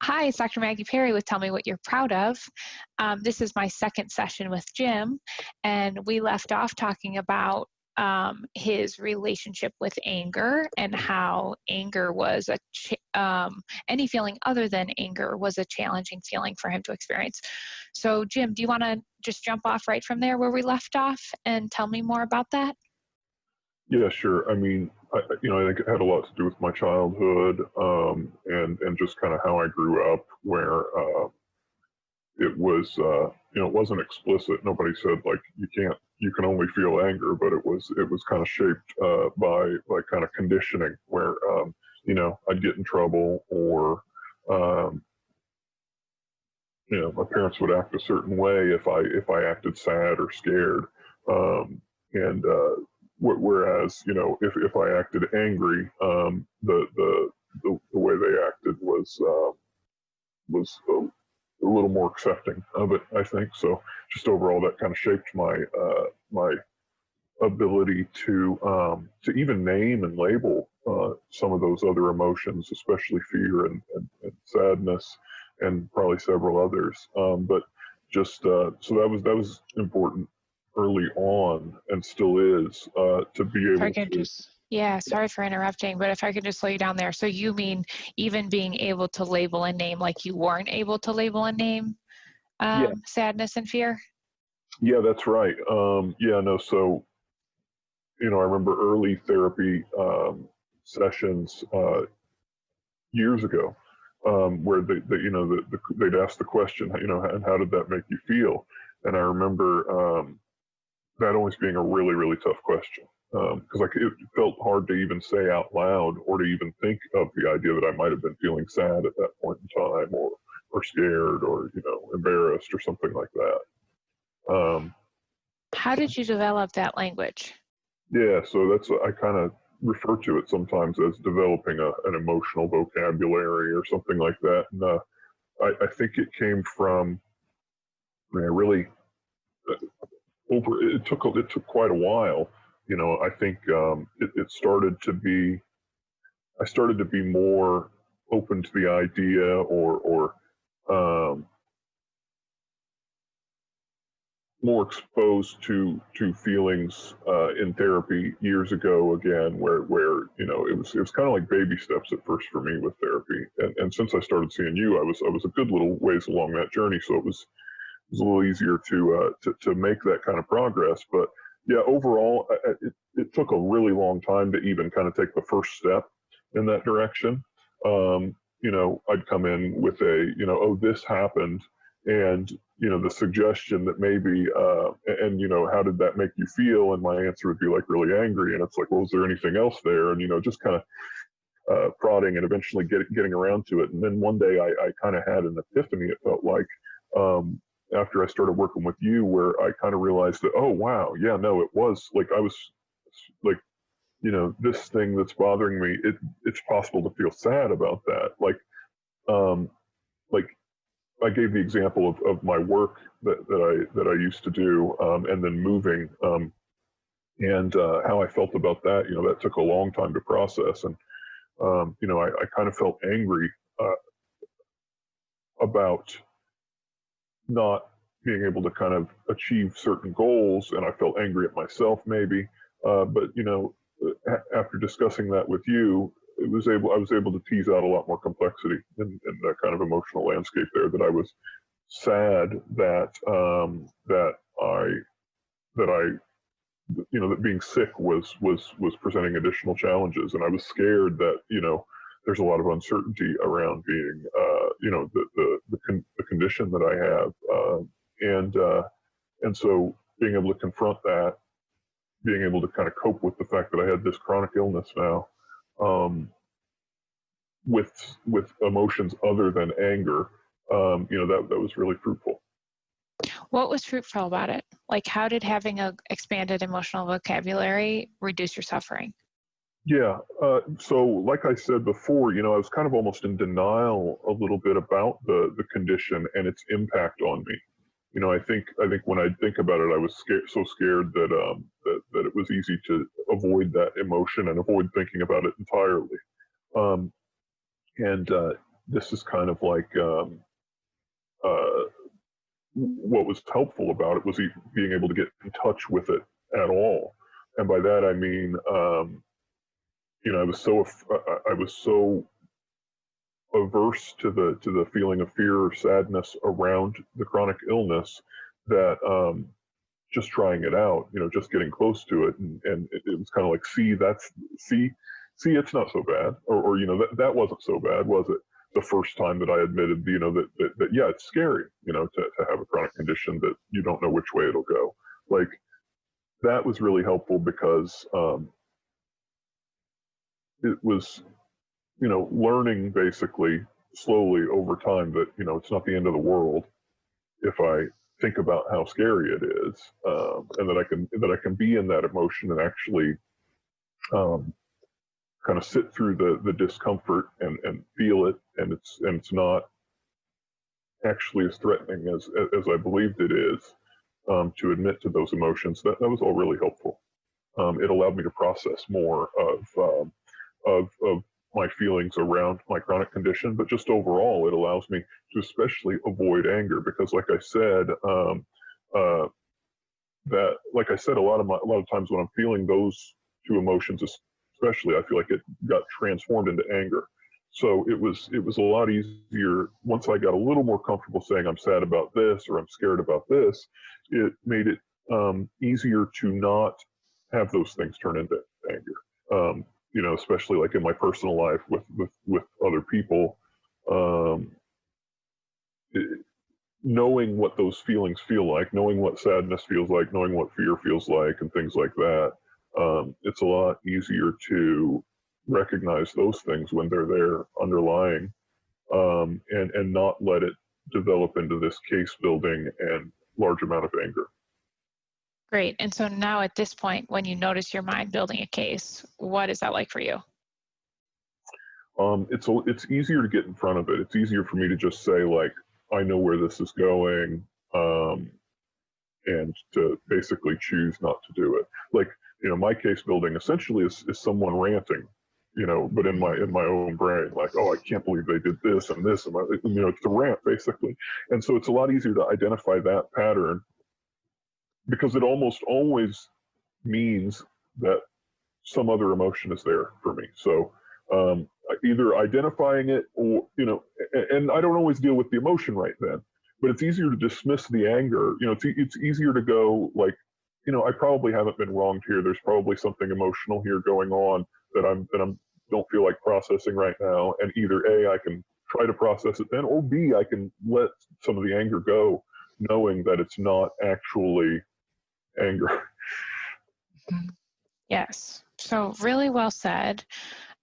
Hi, it's Dr. Maggie Perry with Tell Me What You're Proud Of. This is my second session with Jim, and we left off talking about his relationship with anger and how anger was any feeling other than anger was a challenging feeling for him to experience. So, Jim, do you want to just jump off right from there where we left off and tell me more about that? Yeah, sure. I mean, I think it had a lot to do with my childhood, and just kind of how I grew up, where it was, it wasn't explicit. Nobody said like you can only feel anger, but it was kind of shaped by kind of conditioning, where I'd get in trouble, or my parents would act a certain way if I acted sad or scared, and whereas if I acted angry, the way they acted was a little more accepting of it, I think. So just overall, that kind of shaped my ability to even name and label some of those other emotions, especially fear and sadness, and probably several others. But just so that was important early on, and still is, to be If I able could to. yeah, sorry for interrupting, but if I could just slow you down there. So you mean even being able to label a name like you weren't able to label a name, Yeah, sadness and fear? yeah, that's right. Yeah, no. So I remember early therapy sessions years ago, where they'd ask the question, and how did that make you feel? And I remember that always being a really, really tough question, because it felt hard to even say out loud, or to even think of the idea that I might have been feeling sad at that point in time, or scared, or embarrassed, or something like that. How did you develop that language? Yeah, so I kind of refer to it sometimes as developing an emotional vocabulary or something like that. And I think it came from, I mean, I really it took quite a while. I think it started to be I started to be more open to the idea, or um, more exposed to feelings in therapy years ago again, where it was kind of like baby steps at first for me with therapy, and since I started seeing you, I was a good little ways along that journey, so it was a little easier to make that kind of progress. But yeah, overall, it took a really long time to even kind of take the first step in that direction. I'd come in with oh, this happened, and the suggestion that maybe, and how did that make you feel? And my answer would be like really angry, and it's like, well, is there anything else there? And just kind of prodding, and eventually getting around to it. And then one day I kind of had an epiphany. It felt like, after I started working with you, where I kind of realized that, oh wow, yeah, no, it was like I was like, this thing that's bothering me, it's possible to feel sad about that. Um, like I gave the example of my work that I used to do, and then moving, and how I felt about that. That took a long time to process, and I kind of felt angry uh, about not being able to kind of achieve certain goals, and I felt angry at myself maybe. But after discussing that with you, I was able to tease out a lot more complexity in that kind of emotional landscape there. That I was sad that that being sick was presenting additional challenges, and I was scared that there's a lot of uncertainty around being the condition that I have, and so being able to confront that, being able to kind of cope with the fact that I had this chronic illness now, um, with emotions other than anger, that was really fruitful. What was fruitful about it? Like, how did having a expanded emotional vocabulary reduce your suffering? Yeah. So, like I said before, I was kind of almost in denial a little bit about the condition and its impact on me. I think when I think about it, I was so scared that it was easy to avoid that emotion and avoid thinking about it entirely. Um, and this is kind of like uh, what was helpful about it was being able to get in touch with it at all. And by that I mean, I was so averse to the feeling of fear or sadness around the chronic illness that just trying it out, just getting close to it, and it was kind of like, see, it's not so bad, or that wasn't so bad, was it? The first time that I admitted, that yeah, it's scary, to have a chronic condition that you don't know which way it'll go. Like, that was really helpful because it was, learning basically slowly over time that, it's not the end of the world if I think about how scary it is, and that I can be in that emotion and actually kind of sit through the discomfort and feel it, and it's not actually as threatening as I believed it is, to admit to those emotions. That was all really helpful. It allowed me to process more of my feelings around my chronic condition, but just overall, it allows me to especially avoid anger because, like I said, a lot of times when I'm feeling those two emotions, especially, I feel like it got transformed into anger. So it was a lot easier once I got a little more comfortable saying I'm sad about this or I'm scared about this. It made it easier to not have those things turn into anger. Especially like in my personal life with other people. Um, Knowing what those feelings feel like, knowing what sadness feels like, knowing what fear feels like, and things like that, it's a lot easier to recognize those things when they're there underlying, and not let it develop into this case building and large amount of anger. Great. And so now at this point, when you notice your mind building a case, what is that like for you? It's easier to get in front of it. It's easier for me to just say, like, I know where this is going, and to basically choose not to do it. Like, my case building essentially is someone ranting, but in my own brain, like, oh, I can't believe they did this and this, and it's a rant basically. And so it's a lot easier to identify that pattern because it almost always means that some other emotion is there for me. So either identifying it or, and I don't always deal with the emotion right then, but it's easier to dismiss the anger. It's easier to go like, I probably haven't been wronged here. There's probably something emotional here going on that I'm don't feel like processing right now. And either A, I can try to process it then, or B, I can let some of the anger go, knowing that it's not actually anger. Yes. So really well said.